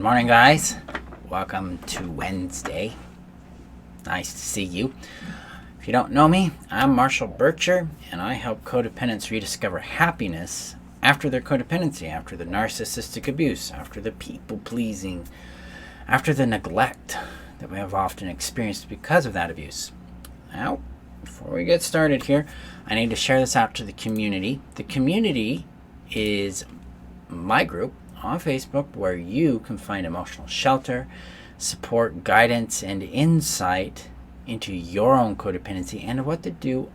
Good morning, guys. Welcome to Wednesday. Nice to see you. If you don't know me, I'm Marshall Burtcher, and I help codependents rediscover happiness after their codependency, after the narcissistic abuse, after the people-pleasing, after the neglect that we have often experienced because of that abuse. Now, before we get started here, I need to share this out to the community. The community is my group on Facebook where you can find emotional shelter, support, guidance, and insight into your own codependency and what to do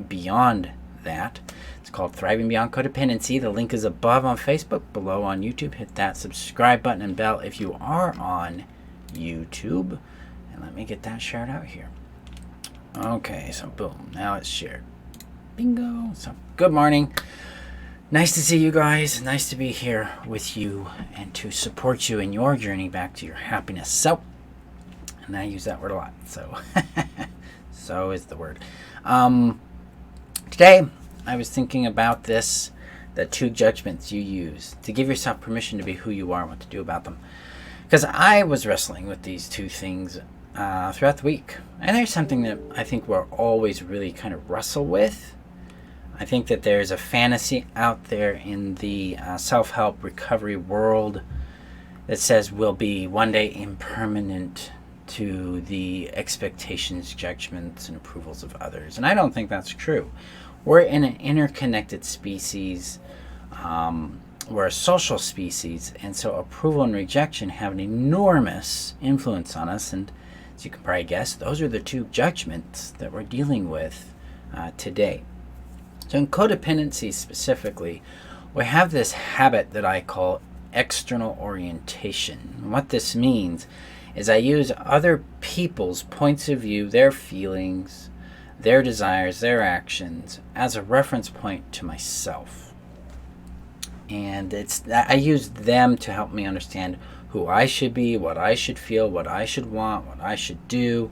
beyond that. It's called Thriving Beyond Codependency. The link is above on Facebook, below on YouTube. Hit that subscribe button and bell if you are on YouTube. And let me get that shared out here. Okay, so boom, now it's shared. Bingo. So good morning. Nice to see you guys. Nice to be here with you and to support you in your journey back to your happiness. So, and I use that word a lot. So is the word. Today, I was thinking about the two judgments you use to give yourself permission to be who you are and what to do about them. Because I was wrestling with these two things throughout the week. And there's something that I think we'll always really kind of wrestle with. I think that there's a fantasy out there in the self-help recovery world that says we'll be one day impermanent to the expectations, judgments, and approvals of others. And I don't think that's true. We're in an interconnected species. We're a social species. And so approval and rejection have an enormous influence on us. And as you can probably guess, those are the two judgments that we're dealing with today. So in codependency specifically, we have this habit that I call external orientation. And what this means is I use other people's points of view, their feelings, their desires, their actions as a reference point to myself. And I use them to help me understand who I should be, what I should feel, what I should want, what I should do.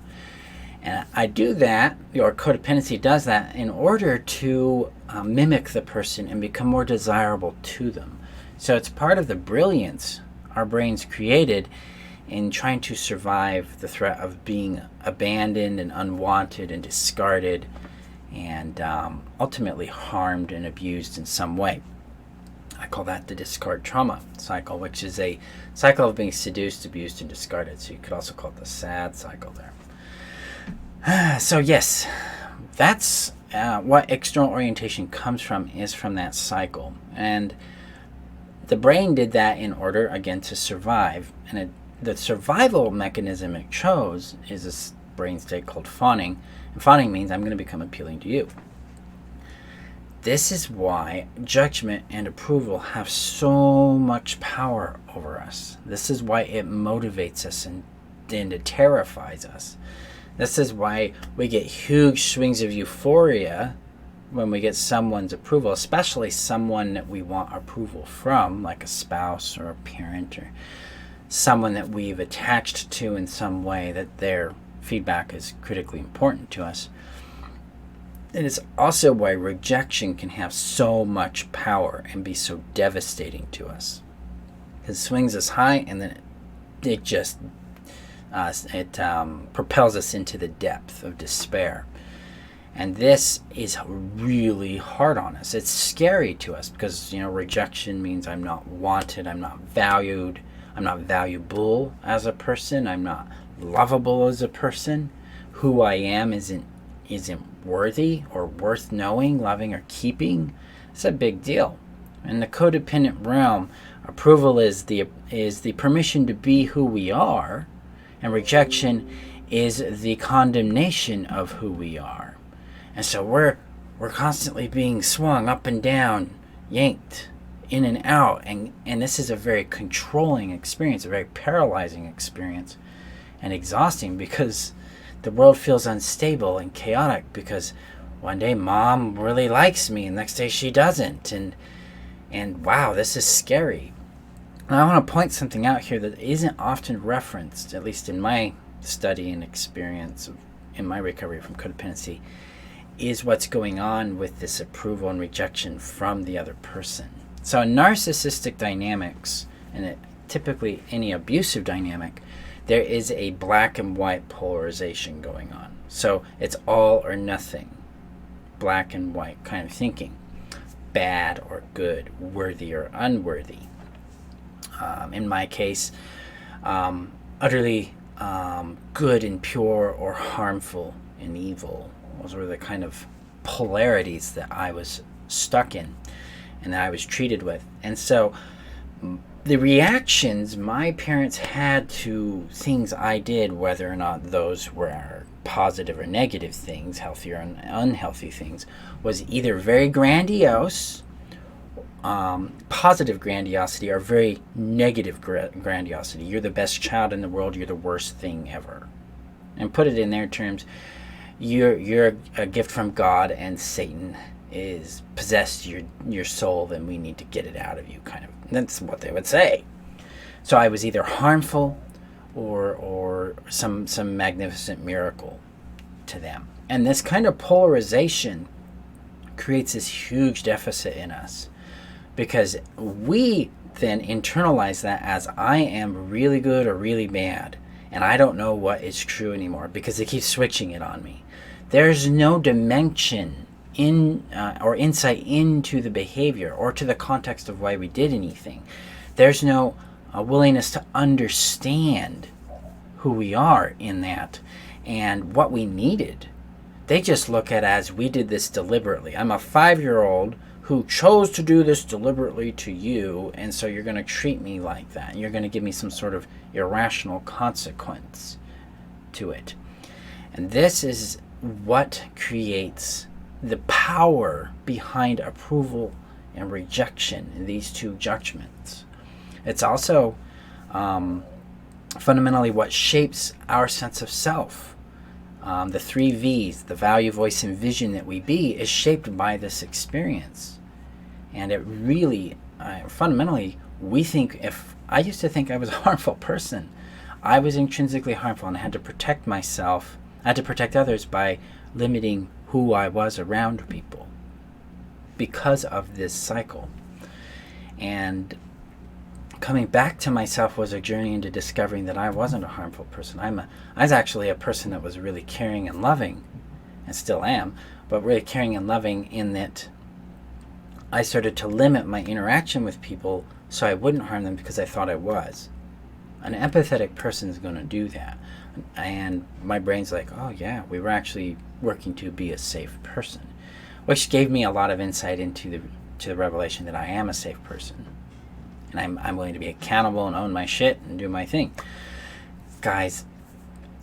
And I do that, or codependency does that, in order to mimic the person and become more desirable to them. So it's part of the brilliance our brains created in trying to survive the threat of being abandoned and unwanted and discarded and ultimately harmed and abused in some way. I call that the discard trauma cycle, which is a cycle of being seduced, abused, and discarded. So you could also call it the sad cycle there. So yes, that's what external orientation comes from, is from that cycle. And the brain did that in order, again, to survive. And the survival mechanism it chose is this brain state called fawning. And fawning means I'm going to become appealing to you. This is why judgment and approval have so much power over us. This is why it motivates us and it terrifies us. This is why we get huge swings of euphoria when we get someone's approval, especially someone that we want approval from, like a spouse or a parent or someone that we've attached to in some way, that their feedback is critically important to us. It is also why rejection can have so much power and be so devastating to us. It swings us high and then it just propels us into the depth of despair. And this is really hard on us. It's scary to us because, rejection means I'm not wanted, I'm not valued, I'm not valuable as a person, I'm not lovable as a person. Who I am isn't worthy or worth knowing, loving, or keeping. It's a big deal. In the codependent realm, approval is the permission to be who we are, and rejection is the condemnation of who we are. And so we're constantly being swung up and down, yanked in and out, and this is a very controlling experience, a very paralyzing experience, and exhausting because the world feels unstable and chaotic because one day mom really likes me and next day she doesn't, and wow, this is scary. And I want to point something out here that isn't often referenced, at least in my study and experience in my recovery from codependency, is what's going on with this approval and rejection from the other person. So in narcissistic dynamics, and typically any abusive dynamic, there is a black and white polarization going on. So it's all or nothing, black and white kind of thinking, bad or good, worthy or unworthy. In my case, utterly good and pure, or harmful and evil. Those were the kind of polarities that I was stuck in and that I was treated with. And so the reactions my parents had to things I did, whether or not those were positive or negative things, healthy or unhealthy things, was either very grandiose, positive grandiosity, or very negative grandiosity. You're the best child in the world, you're the worst thing ever. And put it in their terms, you're a gift from God, and Satan is possessed your soul, and we need to get it out of you, kind of. That's what they would say. So I was either harmful or some magnificent miracle to them. And this kind of polarization creates this huge deficit in us, because we then internalize that as I am really good or really bad, and I don't know what is true anymore because they keep switching it on me. There's no dimension or insight into the behavior or to the context of why we did anything. There's no willingness to understand who we are in that and what we needed. They just look at it as we did this deliberately. I'm a 5-year-old who chose to do this deliberately to you, and so you're going to treat me like that. You're going to give me some sort of irrational consequence to it. And this is what creates the power behind approval and rejection in these two judgments. It's also fundamentally what shapes our sense of self. The 3 V's, the value, voice, and vision that we be, is shaped by this experience. And it really, fundamentally, I used to think I was a harmful person. I was intrinsically harmful, and I had to protect myself. I had to protect others by limiting who I was around people because of this cycle. And coming back to myself was a journey into discovering that I wasn't a harmful person. I was actually a person that was really caring and loving, and still am, but really caring and loving in that I started to limit my interaction with people so I wouldn't harm them because I thought I was. An empathetic person is going to do that. And my brain's like, oh yeah, we were actually working to be a safe person, which gave me a lot of insight into the revelation that I am a safe person. And I'm willing to be accountable and own my shit and do my thing. Guys,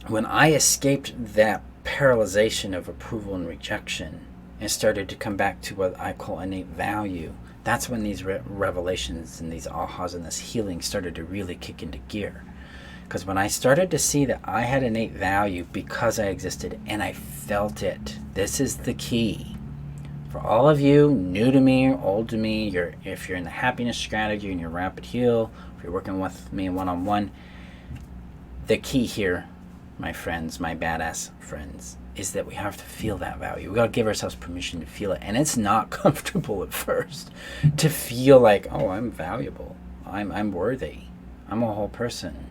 when I escaped that paralyzation of approval and rejection and started to come back to what I call innate value, that's when these revelations and these ahas and this healing started to really kick into gear. Because when I started to see that I had innate value because I existed and I felt it, this is the key. For all of you new to me, old to me, if you're in the happiness strategy and you're rapid heal, if you're working with me one-on-one, the key here, my friends, my badass friends, is that we have to feel that value. We got to give ourselves permission to feel it. And it's not comfortable at first to feel like, oh, I'm valuable. I'm worthy. I'm a whole person.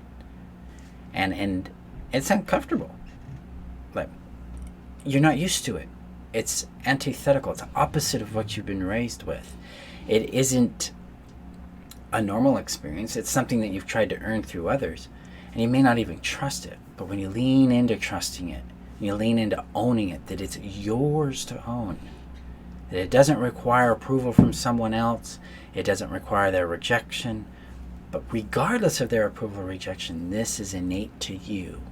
And it's uncomfortable. Like, you're not used to it. It's antithetical. It's opposite of what you've been raised with. It isn't a normal experience. It's something that you've tried to earn through others. And you may not even trust it. But when you lean into trusting it, you lean into owning it, that it's yours to own, that it doesn't require approval from someone else, it doesn't require their rejection, but regardless of their approval or rejection, this is innate to you.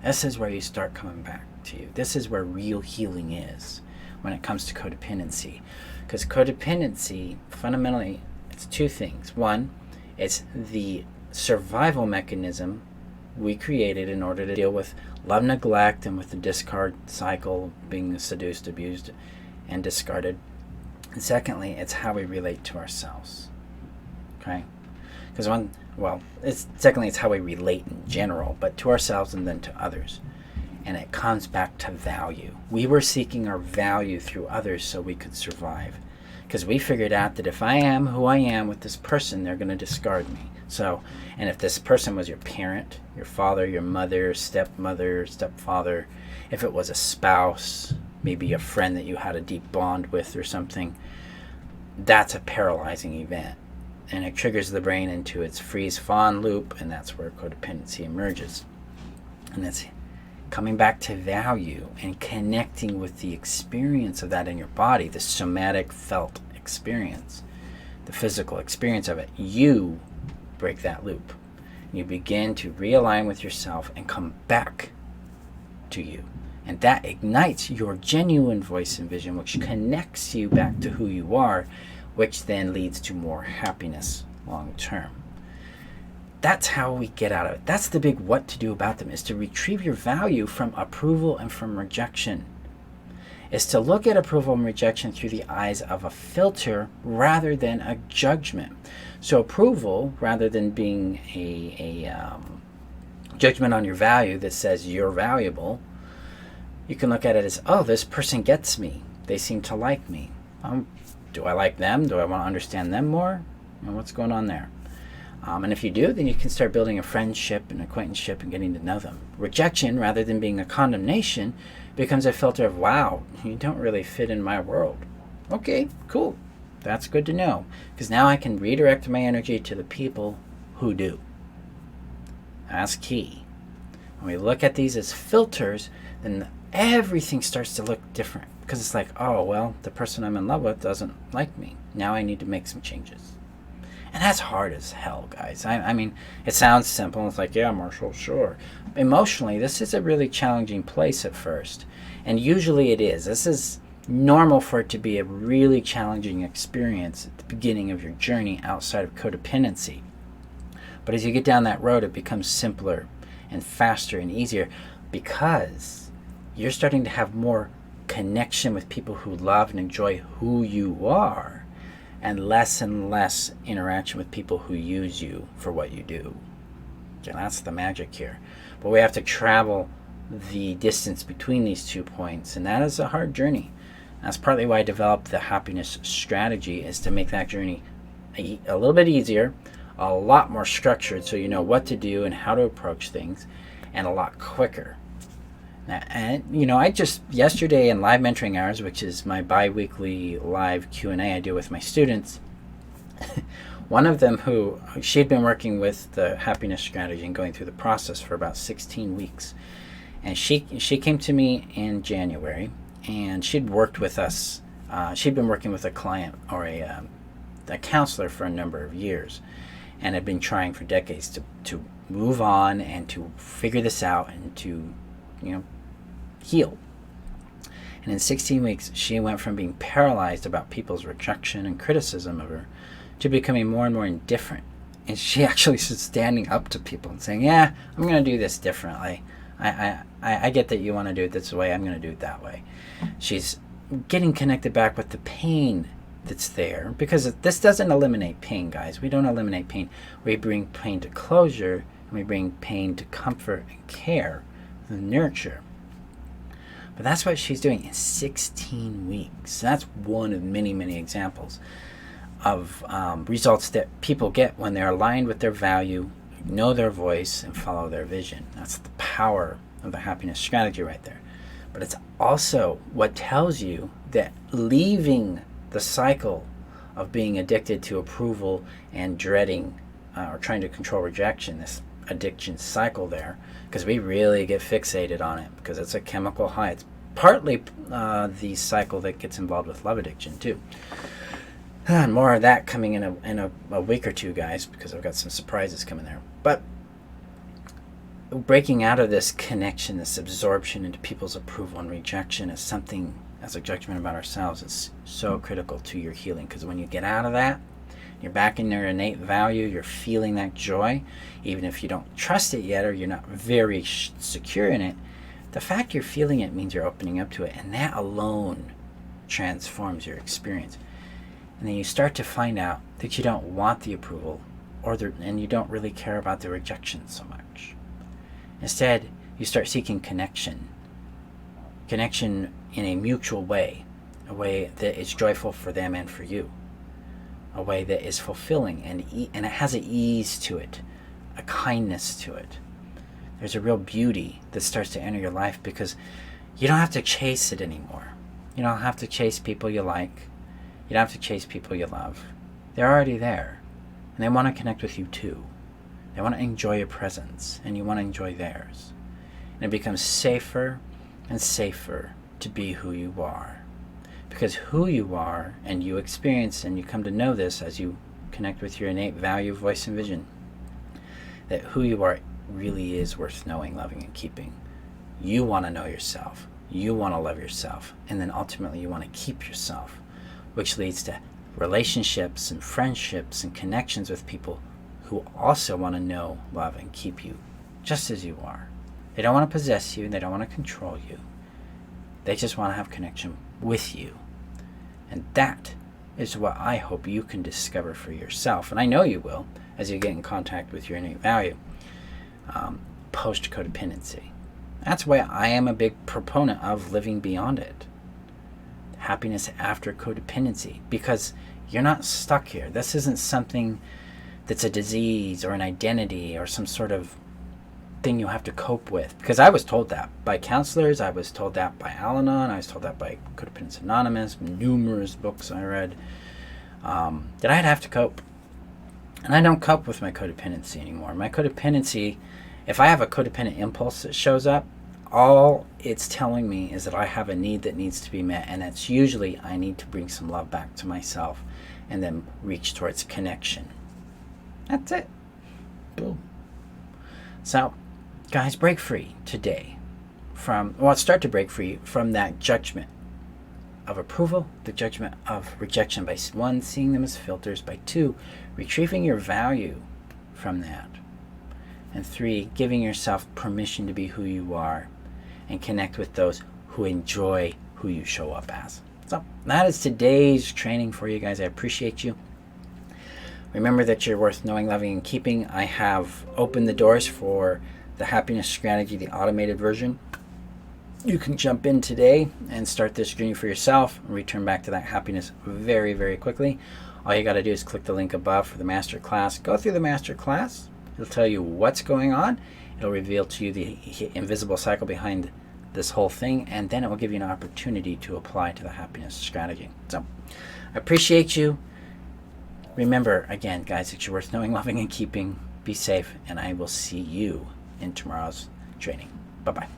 This is where you start coming back to you. This is where real healing is when it comes to codependency. Because codependency, fundamentally, it's 2 things. One, it's the survival mechanism we created in order to deal with love neglect and with the discard cycle, being seduced, abused, and discarded. And secondly, it's how we relate to ourselves. Okay? Because it's how we relate in general, but to ourselves and then to others. And it comes back to value. We were seeking our value through others so we could survive. Because we figured out that if I am who I am with this person, they're going to discard me. So, and if this person was your parent, your father, your mother, stepmother, stepfather, if it was a spouse, maybe a friend that you had a deep bond with or something, that's a paralyzing event. And it triggers the brain into its freeze-fawn loop, and that's where codependency emerges. And it's coming back to value and connecting with the experience of that in your body, the somatic felt experience, the physical experience of it. You break that loop. You begin to realign with yourself and come back to you. And that ignites your genuine voice and vision, which connects you back to who you are, which then leads to more happiness long term. That's how we get out of it. That's the big what to do about them, is to retrieve your value from approval and from rejection. Is to look at approval and rejection through the eyes of a filter rather than a judgment. So approval, rather than being a judgment on your value that says you're valuable, you can look at it as, oh, this person gets me. They seem to like me. Do I like them? Do I want to understand them more? And what's going on there? And if you do, then you can start building a friendship and acquaintanceship and getting to know them. Rejection, rather than being a condemnation, becomes a filter of, wow, you don't really fit in my world. Okay, cool. That's good to know, because now I can redirect my energy to the people who do. That's key. When we look at these as filters, then everything starts to look different, because it's like, oh, well, the person I'm in love with doesn't like me. Now I need to make some changes. And that's hard as hell, guys. I mean, it sounds simple. It's like, yeah, Marshall, sure. Emotionally, this is a really challenging place at first. And usually it is. This is normal for it to be a really challenging experience at the beginning of your journey outside of codependency. But as you get down that road, it becomes simpler and faster and easier, because you're starting to have more connection with people who love and enjoy who you are, and less interaction with people who use you for what you do. Okay, that's the magic here. But we have to travel the distance between these 2 points, and that is a hard journey. That's partly why I developed the happiness strategy, is to make that journey a little bit easier, a lot more structured, so you know what to do and how to approach things, and a lot quicker. And I just yesterday in live mentoring hours, which is my bi-weekly live Q&A I do with my students, one of them she'd been working with the happiness strategy and going through the process for about 16 weeks, and she came to me in January, and she'd worked with us. She'd been working with a client or a counselor for a number of years, and had been trying for decades to move on and to figure this out and to heal. And in 16 weeks, she went from being paralyzed about people's rejection and criticism of her to becoming more and more indifferent. And she actually was standing up to people and saying, yeah, I'm going to do this differently. I get that you want to do it this way. I'm going to do it that way. She's getting connected back with the pain that's there, because this doesn't eliminate pain, guys. We don't eliminate pain. We bring pain to closure, and we bring pain to comfort and care and nurture. But that's what she's doing in 16 weeks. That's one of many, many examples of results that people get when they're aligned with their value, know their voice, and follow their vision. That's the power of the happiness strategy right there. But it's also what tells you that leaving the cycle of being addicted to approval and dreading or trying to control rejection, this addiction cycle there, because we really get fixated on it because it's a chemical high. It's partly the cycle that gets involved with love addiction too. And more of that coming in a week or two, guys, because I've got some surprises coming there. But breaking out of this connection, this absorption into people's approval and rejection as a judgment about ourselves is so critical to your healing, because when you get out of that, you're back in your innate value, you're feeling that joy, even if you don't trust it yet or you're not very secure in it. The fact you're feeling it means you're opening up to it, and that alone transforms your experience. And then you start to find out that you don't want the approval and you don't really care about the rejection so much. Instead, you start seeking connection in a mutual way, a way that is joyful for them and for you. a way that is fulfilling, and it has an ease to it, a kindness to it. There's a real beauty that starts to enter your life because you don't have to chase it anymore. You don't have to chase people you like. You don't have to chase people you love. They're already there, and they want to connect with you too. They want to enjoy your presence, and you want to enjoy theirs. And it becomes safer and safer to be who you are. Because who you are, and you experience, and you come to know this as you connect with your innate value, voice, and vision, that who you are really is worth knowing, loving, and keeping. You want to know yourself. You want to love yourself. And then ultimately you want to keep yourself, which leads to relationships and friendships and connections with people who also want to know, love, and keep you just as you are. They don't want to possess you. They don't want to control you. They just want to have connection with you. And that is what I hope you can discover for yourself. And I know you will as you get in contact with your innate value post-codependency. That's why I am a big proponent of living beyond it. Happiness after codependency. Because you're not stuck here. This isn't something that's a disease or an identity or some sort of thing you have to cope with. Because I was told that by counselors, I was told that by Al-Anon, I was told that by Codependency Anonymous, numerous books I read, that I'd have to cope. And I don't cope with my codependency anymore. My codependency, if I have a codependent impulse that shows up, all it's telling me is that I have a need that needs to be met, and that's usually I need to bring some love back to myself and then reach towards connection. That's it. Boom. So, guys, break free today start to break free from that judgment of approval, the judgment of rejection by 1, seeing them as filters, by 2, retrieving your value from that, and 3, giving yourself permission to be who you are and connect with those who enjoy who you show up as. So that is today's training for you guys. I appreciate you. Remember that you're worth knowing, loving, and keeping. I have opened the doors for the happiness strategy, the automated version. You can jump in today and start this journey for yourself and return back to that happiness very, very quickly. All you got to do is click the link above for the master class. Go through the master class. It'll tell you what's going on. It'll reveal to you the invisible cycle behind this whole thing, and then it will give you an opportunity to apply to the happiness strategy. So I appreciate you. Remember, again, guys, that you're worth knowing, loving, and keeping. Be safe, and I will see you in tomorrow's training. Bye-bye.